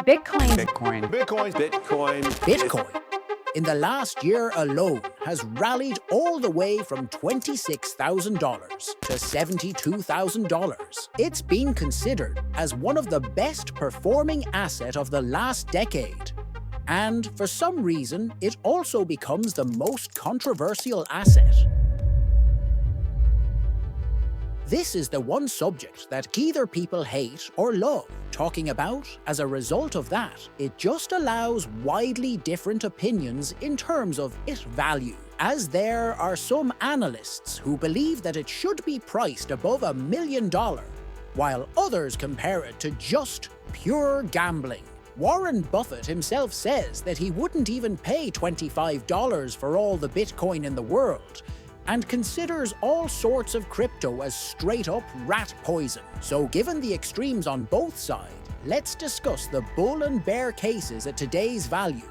Bitcoin. Bitcoin, in the last year alone, has rallied all the way from $26,000 to $72,000. It's been considered as one of the best performing assets of the last decade. And for some reason, it also becomes the most controversial asset. This is the one subject that either people hate or love talking about. As a result of that, it just allows widely different opinions in terms of its value, as there are some analysts who believe that it should be priced above $1 million, while others compare it to just pure gambling. Warren Buffett himself says that he wouldn't even pay $25 for all the Bitcoin in the world, and considers all sorts of crypto as straight-up rat poison. So given the extremes on both sides, let's discuss the bull and bear cases at today's value,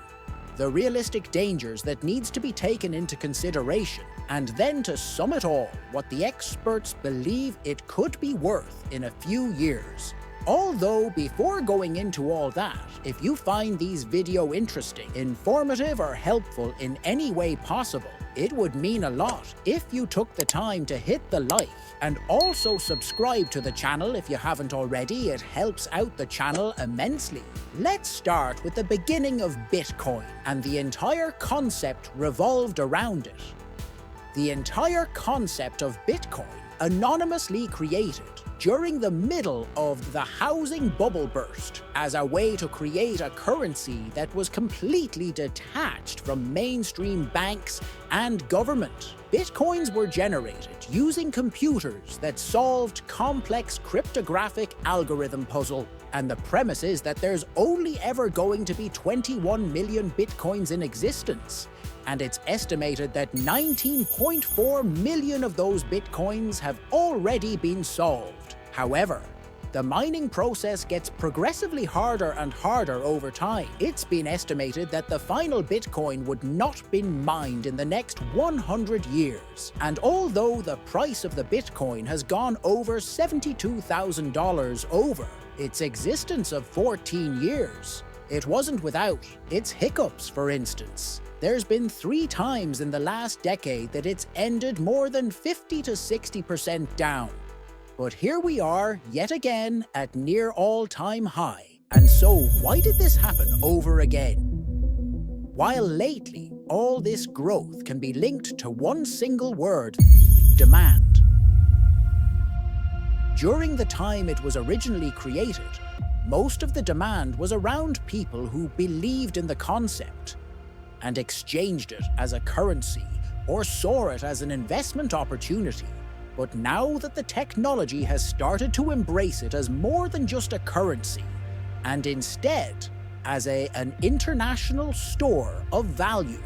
the realistic dangers that needs to be taken into consideration, and then to sum it all, what the experts believe it could be worth in a few years. Although, before going into all that, if you find these videos interesting, informative, or helpful in any way possible, it would mean a lot if you took the time to hit the like and also subscribe to the channel if you haven't already. It helps out the channel immensely. Let's start with the beginning of Bitcoin and the entire concept revolved around it. The entire concept of Bitcoin, anonymously created during the middle of the housing bubble burst as a way to create a currency that was completely detached from mainstream banks and government. Bitcoins were generated using computers that solved complex cryptographic algorithm puzzle, and the premise is that there's only ever going to be 21 million Bitcoins in existence. And it's estimated that 19.4 million of those Bitcoins have already been solved. However, the mining process gets progressively harder and harder over time. It's been estimated that the final Bitcoin would not be mined in the next 100 years. And although the price of the Bitcoin has gone over $72,000 over its existence of 14 years, it wasn't without its hiccups. For instance, there's been 3 times in the last decade that it's ended more than 50 to 60% down. But here we are, yet again, at near all-time high. And so, why did this happen over again? While lately, all this growth can be linked to one single word: demand. During the time it was originally created, most of the demand was around people who believed in the concept and exchanged it as a currency or saw it as an investment opportunity. But now that the technology has started to embrace it as more than just a currency, and instead as an international store of value,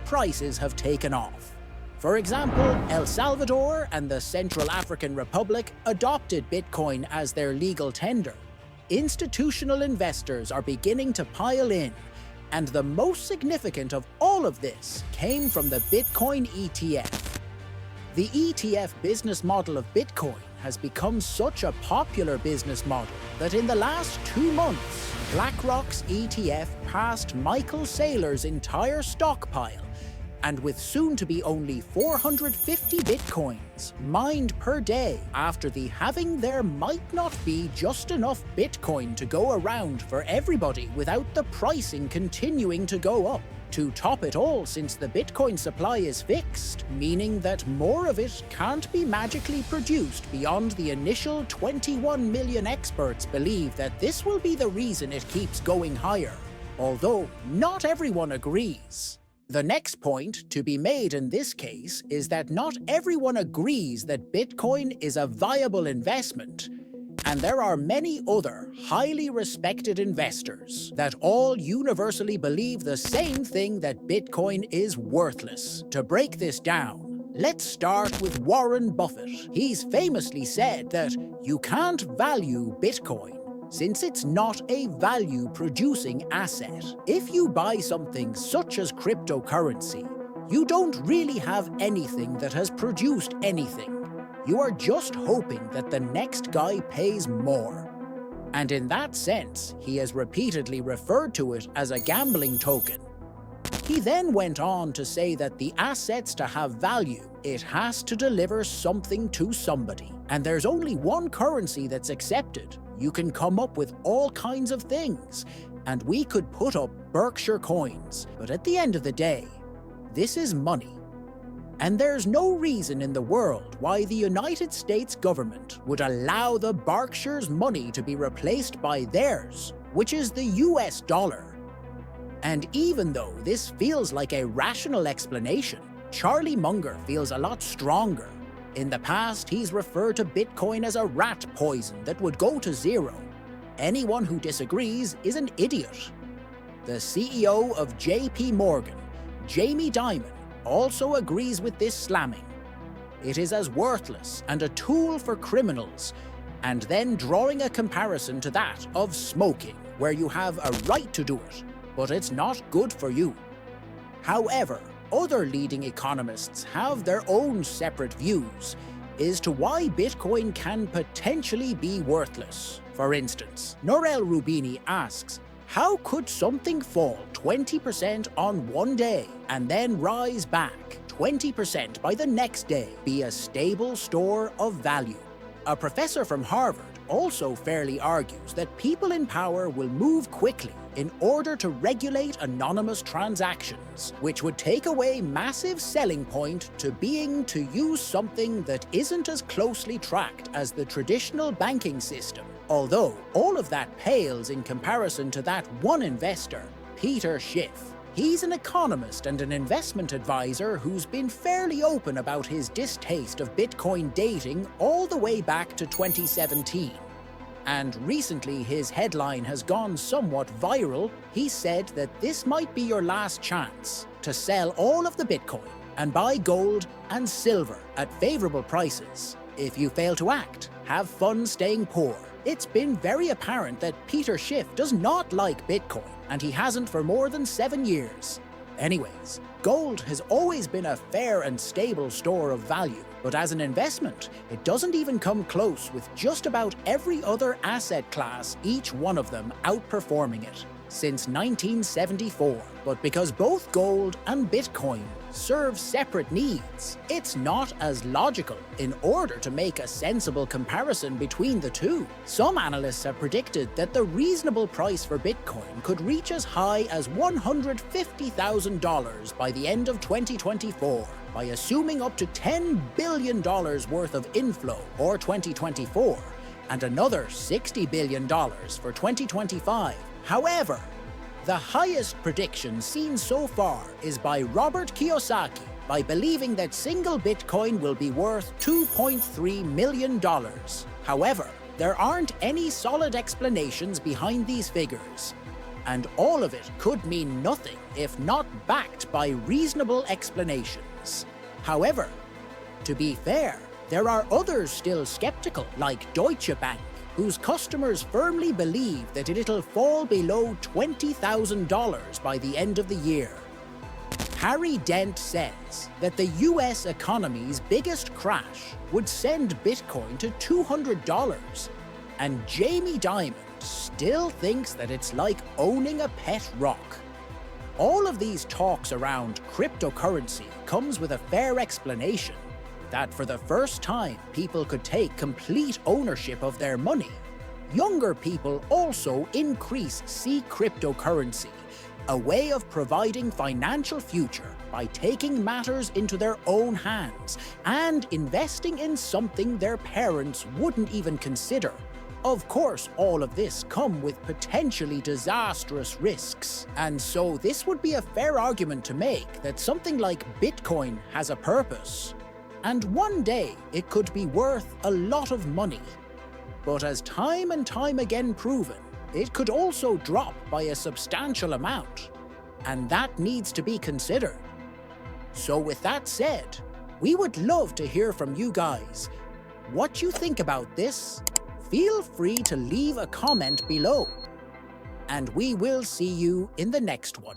prices have taken off. For example, El Salvador and the Central African Republic adopted Bitcoin as their legal tender. Institutional investors are beginning to pile in, and the most significant of all of this came from the Bitcoin ETF. The ETF business model of Bitcoin has become such a popular business model that in the last 2 months, BlackRock's ETF passed Michael Saylor's entire stockpile, and with soon to be only 450 Bitcoins mined per day after the halving, there might not be just enough Bitcoin to go around for everybody without the pricing continuing to go up. To top it all, since the Bitcoin supply is fixed, meaning that more of it can't be magically produced beyond the initial 21 million experts believe that this will be the reason it keeps going higher, although not everyone agrees. The next point to be made in this case is that not everyone agrees that Bitcoin is a viable investment, and there are many other highly respected investors that all universally believe the same thing, that Bitcoin is worthless. To break this down, let's start with Warren Buffett. He's famously said that you can't value Bitcoin since it's not a value-producing asset. If you buy something such as cryptocurrency, you don't really have anything that has produced anything. You are just hoping that the next guy pays more. And in that sense, he has repeatedly referred to it as a gambling token. He then went on to say that the assets to have value, it has to deliver something to somebody. And there's only one currency that's accepted. You can come up with all kinds of things, and we could put up Berkshire coins. But at the end of the day, this is money. And there's no reason in the world why the United States government would allow the Berkshire's money to be replaced by theirs, which is the US dollar. And even though this feels like a rational explanation, Charlie Munger feels a lot stronger. In the past, he's referred to Bitcoin as a rat poison that would go to zero. Anyone who disagrees is an idiot. The CEO of JP Morgan, Jamie Dimon, also agrees with this slamming. It is as worthless and a tool for criminals, and then drawing a comparison to that of smoking, where you have a right to do it, but it's not good for you. However, other leading economists have their own separate views as to why Bitcoin can potentially be worthless. For instance, Norel Rubini asks, how could something fall 20% on one day and then rise back 20% by the next day be a stable store of value? A professor from Harvard also fairly argues that people in power will move quickly in order to regulate anonymous transactions, which would take away massive selling point to being to use something that isn't as closely tracked as the traditional banking system. Although all of that pales in comparison to that one investor, Peter Schiff. He's an economist and an investment advisor who's been fairly open about his distaste of Bitcoin dating all the way back to 2017. And recently his headline has gone somewhat viral. He said that this might be your last chance to sell all of the Bitcoin and buy gold and silver at favorable prices. If you fail to act, have fun staying poor. It's been very apparent that Peter Schiff does not like Bitcoin, and he hasn't for more than 7 years. Anyways, gold has always been a fair and stable store of value, but as an investment, it doesn't even come close, with just about every other asset class, each one of them outperforming it since 1974. But because both gold and Bitcoin serve separate needs, it's not as logical in order to make a sensible comparison between the two. Some analysts have predicted that the reasonable price for Bitcoin could reach as high as $150,000 by the end of 2024, by assuming up to $10 billion worth of inflow for 2024, and another $60 billion for 2025. Million. However, the highest prediction seen so far is by Robert Kiyosaki, by believing that single Bitcoin will be worth $2.3 million. However, there aren't any solid explanations behind these figures, and all of it could mean nothing if not backed by reasonable explanations. However, to be fair, there are others still skeptical, like Deutsche Bank, whose customers firmly believe that it'll fall below $20,000 by the end of the year. Harry Dent says that the US economy's biggest crash would send Bitcoin to $200, and Jamie Dimon still thinks that it's like owning a pet rock. All of these talks around cryptocurrency comes with a fair explanation, that for the first time people could take complete ownership of their money. Younger people also see cryptocurrency, a way of providing financial future by taking matters into their own hands and investing in something their parents wouldn't even consider. Of course, all of this come with potentially disastrous risks, and so this would be a fair argument to make that something like Bitcoin has a purpose, and one day it could be worth a lot of money. But as time and time again proven, it could also drop by a substantial amount, and that needs to be considered. So with that said, we would love to hear from you guys. What you think about this? Feel free to leave a comment below, and we will see you in the next one.